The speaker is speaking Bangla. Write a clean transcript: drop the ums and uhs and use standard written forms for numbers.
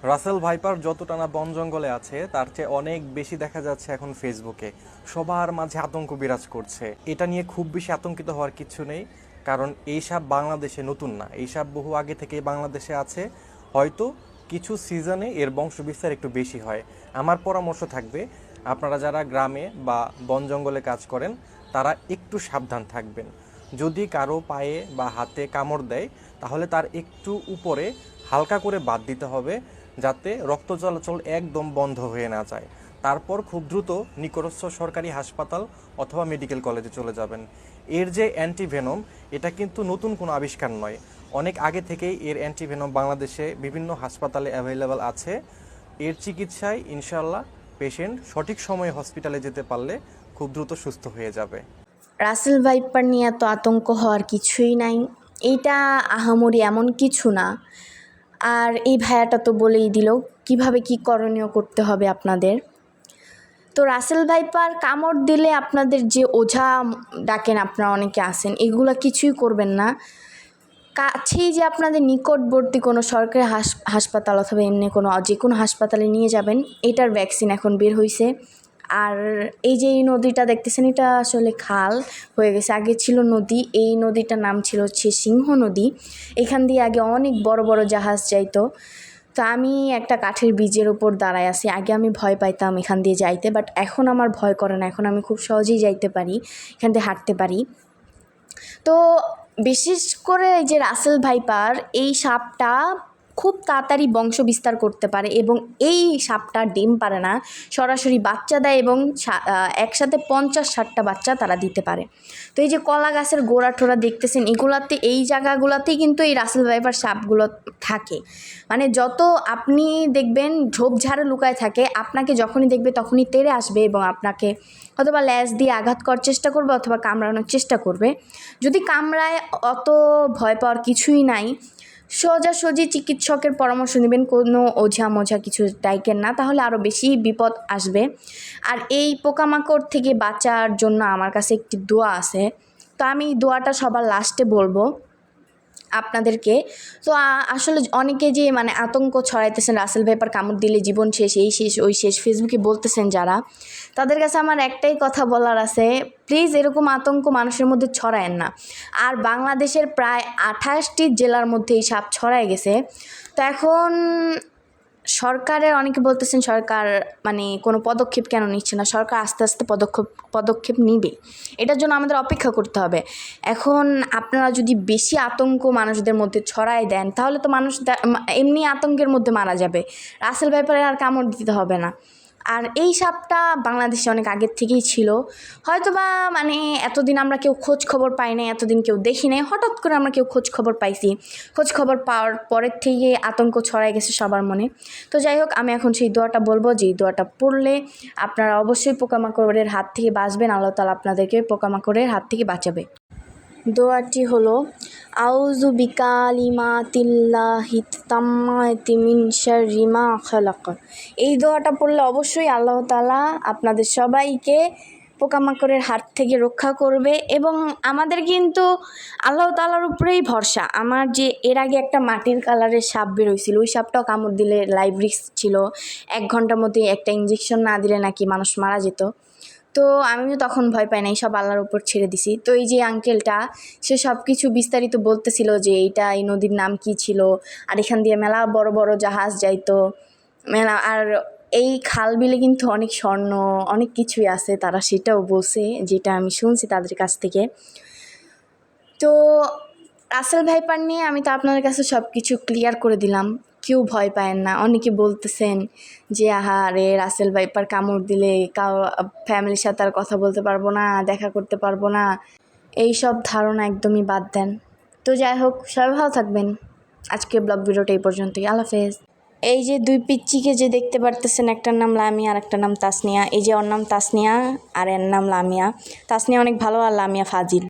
রাসেল ভাইপার যতটা না বন জঙ্গলে আছে তার চেয়ে অনেক বেশি দেখা যাচ্ছে এখন ফেসবুকে। সবার মাঝে আতঙ্ক বিরাজ করছে। এটা নিয়ে খুব বেশি আতঙ্কিত হওয়ার কিছু নেই, কারণ এই সাপ বাংলাদেশে নতুন না, এই সাপ বহু আগে থেকেই বাংলাদেশে আছে। হয়তো কিছু সিজনে এর বংশ বিস্তার একটু বেশি হয়। আমার পরামর্শ থাকবে, আপনারা যারা গ্রামে বা বন জঙ্গলে কাজ করেন তারা একটু সাবধান থাকবেন। যদি কারো পায়ে বা হাতে কামড় দেয় তাহলে তার একটু উপরে হালকা করে বাদ দিতে হবে, যাতে রক্ত চলাচল একদম বন্ধ হয়ে না যায়। তারপর খুব দ্রুত নিকটস্থ সরকারি হাসপাতাল অথবা মেডিকেল কলেজে চলে যাবেন। এর যে অ্যান্টিভেনম, এটা কিন্তু নতুন কোনো আবিষ্কার নয়। অনেক আগে থেকেই এর অ্যান্টিভেনম বাংলাদেশে বিভিন্ন হাসপাতালে অ্যাভেলেবেল আছে। এর চিকিৎসায় ইনশাল্লাহ পেশেন্ট সঠিক সময়ে হসপিটালে যেতে পারলে খুব দ্রুত সুস্থ হয়ে যাবে। রাসেল ভাইপার নিয়ে তো আতঙ্ক হওয়ার কিছুই নাই, এইটা আহামরি এমন কিছু না। আর এই ভাইয়াটা তো বলেই দিল কিভাবে কি করণীয় করতে হবে আপনাদের। তো রাসেল ভাইপার কামড় দিলে আপনাদের যে ওঝা ডাকেন, আপনারা অনেকে আসেন, এগুলো কিছুই করবেন না। কাছেই যে আপনাদের নিকটবর্তী কোনো সরকারি হাসপাতাল অথবা এমনি যে কোনো হাসপাতালে নিয়ে যাবেন, এটার ভ্যাকসিন এখন বের হয়েছে। আর এই যে এই নদীটা দেখতেছেন, এটা আসলে খাল হয়ে গেছে, আগে ছিল নদী। এই নদীটার নাম ছিল হচ্ছে সিংহ নদী। এখান দিয়ে আগে অনেক বড় বড় জাহাজ যাইতো। তো আমি একটা কাঠের ব্রিজের উপর দাঁড়ায় আছি। আগে আমি ভয় পাইতাম এখান দিয়ে যাইতে, বাট এখন আমার ভয় করে না। এখন আমি খুব সহজেই যাইতে পারি, এখান দিয়ে হাঁটতে পারি। তো বিশেষ করে এই যে রাসেল ভাইপার, এই সাপটা খুব তাড়াতাড়ি বংশ বিস্তার করতে পারে এবং এই সাপটা ডিম পারে না, সরাসরি বাচ্চা দেয় এবং একসাথে 50-60টা বাচ্চা তারা দিতে পারে। তো এই যে কলা গাছের গোড়া টোড়া দেখতেছেন, এগুলাতে, এই জায়গাগুলোতেই কিন্তু এই রাসেল ভাইপার সাপগুলো থাকে। মানে যত আপনি দেখবেন ঝোপঝাড়ে লুকায় থাকে, আপনাকে যখনই দেখবে তখনই তেড়ে আসবে এবং আপনাকে অথবা ল্যাজ দিয়ে আঘাত করার চেষ্টা করবে অথবা কামড়ানোর চেষ্টা করবে। যদি কামড়ায়, অত ভয় পাওয়ার কিছুই নাই। সোজাসুজি চিকিৎসকের পরামর্শ নেবেন, কোনো ওঝা মোঝা কিছু ডাইকেন না, তাহলে আরও বেশি বিপদ আসবে। আর এই পোকামাকড় থেকে বাঁচার জন্য আমার কাছে একটি দোয়া আছে, তো আমি দোয়াটা সবার লাস্টে বলবো আপনাদেরকে। তো আসলে অনেকে যে মানে আতঙ্ক ছড়াইতেছেন, রাসেল ভাইপার কামড় দিলে জীবন শেষ, এই শেষ ওই শেষ, ফেসবুকে বলতেছেন যারা, তাদের কাছে আমার একটাই কথা বলার আছে, প্লিজ এরকম আতঙ্ক মানুষের মধ্যে ছড়ায়েন না। আর বাংলাদেশের প্রায় 28টি জেলার মধ্যে এই সাপ ছড়ায় গেছে। তো এখন সরকারের, অনেকে বলতেছেন সরকার মানে কোনো পদক্ষেপ কেন নিচ্ছে না। সরকার আস্তে আস্তে পদক্ষেপ নিবে, এটার জন্য আমাদের অপেক্ষা করতে হবে। এখন আপনারা যদি বেশি আতঙ্ক মানুষদের মধ্যে ছড়ায় দেন, তাহলে তো মানুষ এমনি আতঙ্কের মধ্যে মারা যাবে। রাসেল ভাইপারের আর কামড় দিতে হবে না। আর এই সাপটা বাংলাদেশে অনেক আগের থেকেই ছিল, হয়তো বা মানে এতদিন আমরা কেউ খোঁজ খবর পাই নাই, এতদিন কেউ দেখি নাই, হঠাৎ করে আমরা কেউ খোঁজ খবর পাইছি। খোঁজ খবর পাওয়ার পরের থেকে আতঙ্ক ছড়াই গেছে সবার মনে। তো যাই হোক, আমি এখন সেই দোয়াটা বলবো, যেই দোয়াটা পড়লে আপনারা অবশ্যই পোকামাকড়ের হাত থেকে বাঁচবেন, আল্লাহ তাআলা আপনাদেরকে পোকামাকড়ের হাত থেকে বাঁচাবে। দোয়াটি হলো, আউযু বিকালিমাতিল্লাহি তাম্মাতি মিন শাররি মা খালাক। এই দোয়াটা পড়লে অবশ্যই আল্লাহ তাআলা আপনাদের সবাইকে পোকামাকড়ের হাত থেকে রক্ষা করবে। এবং আমাদের কিন্তু আল্লাহ তাআলার উপরেই ভরসা। আমার যে এর আগে একটা মাটির কালারের সাপ বেরোইছিল, ওই সাপটাও কামড় দিলে লাইভ রিস্ক ছিল। 1 ঘন্টার মধ্যে একটা ইঞ্জেকশন না দিলে নাকি মানুষ মারা যেত। তো আমিও তখন ভয় পাই নাই, সব আল্লাহর উপর ছেড়ে দিছি। তো এই যে আঙ্কেলটা, সে সব কিছু বিস্তারিত বলতেছিল যে এই নদীর নাম কি ছিল, আর এখান দিয়ে মেলা বড় বড় জাহাজ যাইতো মেলা। আর এই খাল বিলে কিন্তু অনেক স্বর্ণ, অনেক কিছুই আছে, তারা সেটাও বলছে, যেটা আমি শুনছি তাদের কাছ থেকে। তো রাসেল ভাইপার নিয়ে আমি তো আপনাদের কাছে সব কিছু ক্লিয়ার করে দিলাম, কেউ ভয় পায়েন না। অনেকে বলতেছেন যে আহারে রাসেল ভাইপার কামড় দিলে ফ্যামিলির সাথে আর কথা বলতে পারবো না, দেখা করতে পারবো না, এই সব ধারণা একদমই বাদ দেন। তো যাই হোক, সবাই ভালো থাকবেন। আজকে ব্লগ ভিডিওটা এই পর্যন্তই, আল্লাহ হাফেজ। এই যে 2 পিচ্চিকে যে দেখতে পারতেছেন, একটার নাম লামিয়া আর একটার নাম তাসনিয়া। এই যে ওর নাম তাসনিয়া আর এর নাম লামিয়া। তাসনিয়া অনেক ভালো আর লামিয়া ফাজিল।